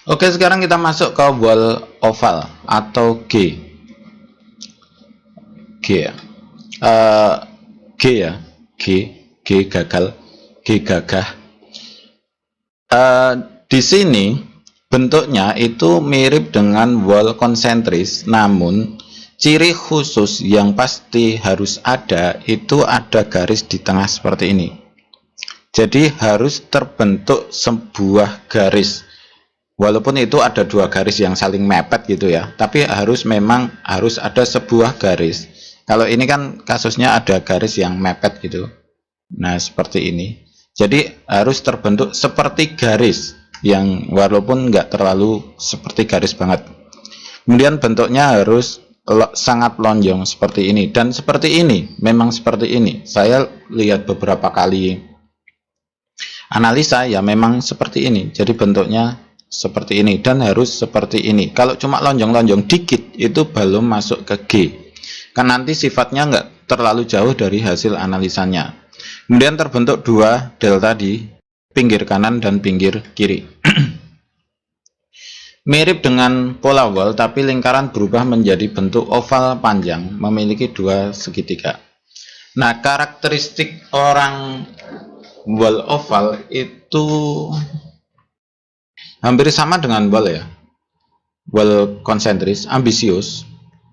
Oke, sekarang kita masuk ke wall oval atau G. G ya. Eh, G ya. G, G gagal, G gagah. Eh, di sini bentuknya itu mirip dengan wall konsentris, namun ciri khusus yang pasti harus ada itu ada garis di tengah seperti ini. Jadi harus terbentuk sebuah garis. Walaupun itu ada dua garis yang saling mepet gitu ya, tapi memang harus ada sebuah garis. Kalau ini kan kasusnya ada garis yang mepet gitu. Nah, seperti ini. Jadi harus terbentuk seperti garis yang walaupun nggak terlalu seperti garis banget. Kemudian bentuknya harus sangat lonjong seperti ini dan seperti ini, memang seperti ini. Saya lihat beberapa kali analisa ya memang seperti ini. Jadi bentuknya seperti ini dan harus seperti ini. Kalau cuma lonjong-lonjong dikit itu belum masuk ke G. Kan nanti sifatnya nggak terlalu jauh dari hasil analisanya. Kemudian terbentuk dua delta di pinggir kanan dan pinggir kiri. Mirip dengan pola wall, tapi lingkaran berubah menjadi bentuk oval panjang, memiliki dua segitiga. Nah, karakteristik orang wall oval itu hampir sama dengan wall ya. Wall konsentris, ambisius,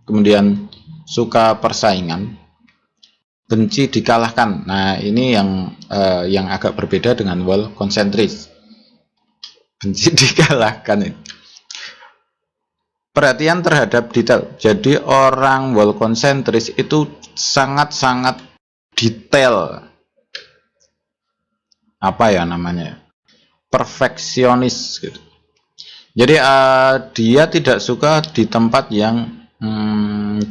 kemudian suka persaingan, benci dikalahkan. Nah, ini yang agak berbeda dengan wall konsentris. Benci dikalahkan itu. Perhatian terhadap detail. Jadi orang wall konsentris itu sangat-sangat detail. Apa ya namanya? Perfeksionis gitu. Jadi dia tidak suka di tempat yang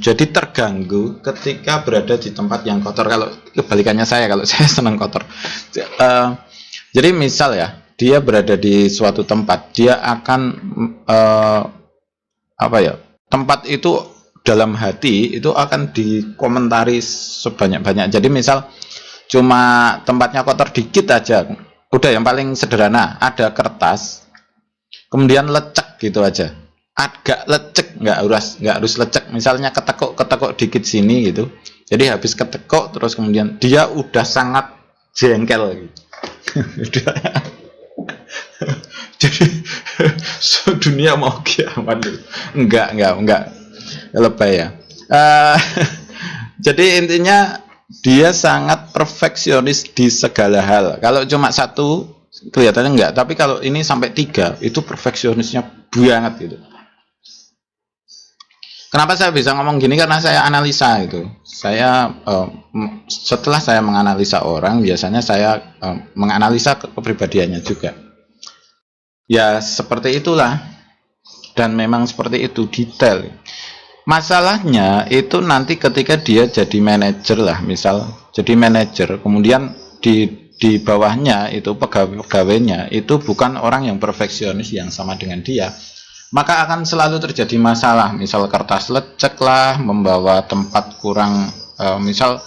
jadi terganggu ketika berada di tempat yang kotor. Kalau kebalikannya kalau saya senang kotor. Jadi misal ya, dia berada di suatu tempat, dia akan tempat itu dalam hati itu akan dikomentari sebanyak-banyak. Jadi misal cuma tempatnya kotor dikit aja, udah yang paling sederhana ada kertas, kemudian lecek gitu aja, agak lecek, nggak harus lecek, misalnya ketekuk dikit sini gitu, jadi habis ketekuk terus kemudian dia udah sangat jengkel gitu. Jadi dunia mau kiamat gitu. Enggak lebay ya. Jadi intinya dia sangat perfeksionis di segala hal. Kalau cuma satu kelihatannya enggak, tapi kalau ini sampai tiga itu perfeksionisnya banget gitu. Kenapa saya bisa ngomong gini? Karena saya analisa itu. Setelah saya menganalisa orang, biasanya saya menganalisa kepribadiannya juga. Ya seperti itulah, dan memang seperti itu, detail. Masalahnya itu nanti ketika dia jadi manajer lah, misal jadi manajer, kemudian di bawahnya itu pegawainya itu bukan orang yang perfeksionis yang sama dengan dia, maka akan selalu terjadi masalah. Misal kertas lecek lah, membawa tempat kurang, misal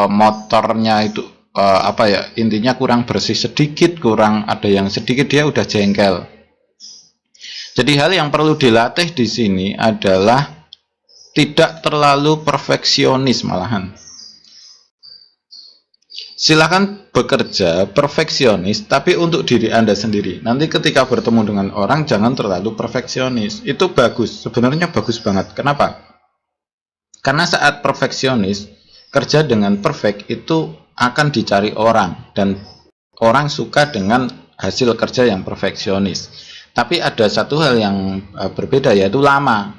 motornya itu intinya kurang bersih sedikit, kurang ada yang sedikit, dia udah jengkel. Jadi hal yang perlu dilatih di sini adalah tidak terlalu perfeksionis malahan. Silakan bekerja perfeksionis, tapi untuk diri Anda sendiri. Nanti ketika bertemu dengan orang jangan terlalu perfeksionis. Itu bagus, sebenarnya bagus banget. Kenapa? Karena saat perfeksionis, kerja dengan perfect itu akan dicari orang, dan orang suka dengan hasil kerja yang perfeksionis. Tapi ada satu hal yang berbeda, yaitu lama.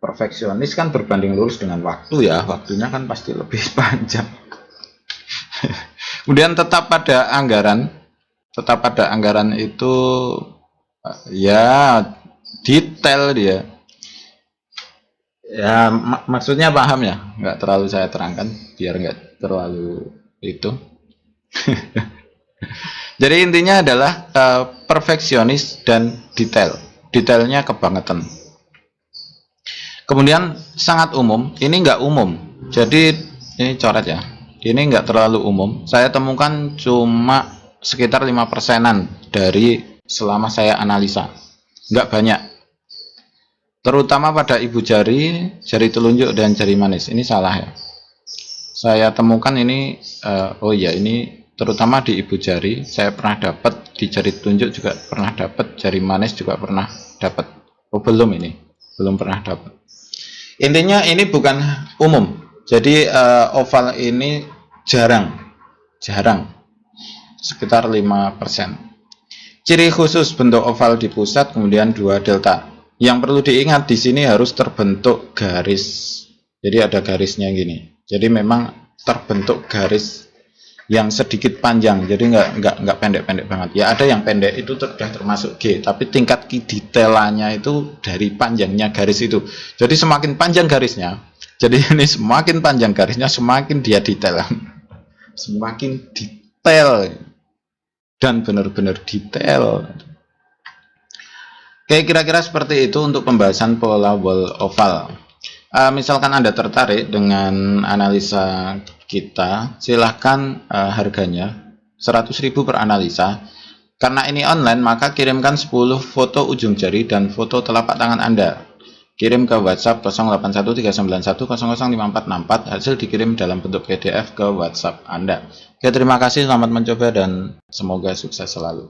Perfeksionis kan berbanding lurus dengan waktu ya, waktunya kan pasti lebih panjang. Kemudian tetap pada anggaran itu ya detail dia. Ya maksudnya paham ya, nggak terlalu saya terangkan biar nggak terlalu itu. Jadi intinya adalah perfeksionis dan detailnya kebangetan. Kemudian sangat umum, ini nggak umum, jadi ini coret ya, ini nggak terlalu umum. Saya temukan cuma sekitar 5%-an dari selama saya analisa. Nggak banyak. Terutama pada ibu jari, jari telunjuk, dan jari manis. Ini salah ya. Saya temukan ini, oh ya, ini terutama di ibu jari, saya pernah dapat, di jari telunjuk juga pernah dapat, jari manis juga pernah dapat. Oh belum ini, belum pernah dapat. Intinya ini bukan umum, jadi oval ini jarang, sekitar 5%. Ciri khusus bentuk oval di pusat, kemudian 2 delta. Yang perlu diingat di sini harus terbentuk garis. Jadi ada garisnya gini. Jadi memang terbentuk garis yang sedikit panjang. Jadi nggak pendek-pendek banget. Ya ada yang pendek itu sudah termasuk G, tapi tingkat detailannya itu dari panjangnya garis itu. Jadi semakin panjang garisnya, jadi ini semakin panjang garisnya, semakin dia detail. Semakin detail dan benar-benar detail. Oke, kira-kira seperti itu untuk pembahasan pola wall oval. Misalkan Anda tertarik dengan analisa kita, silahkan harganya 100.000 per analisa. Karena ini online, maka kirimkan 10 foto ujung jari dan foto telapak tangan Anda. Kirim ke WhatsApp 081391005464. Hasil dikirim dalam bentuk PDF ke WhatsApp Anda. Oke, terima kasih, selamat mencoba dan semoga sukses selalu.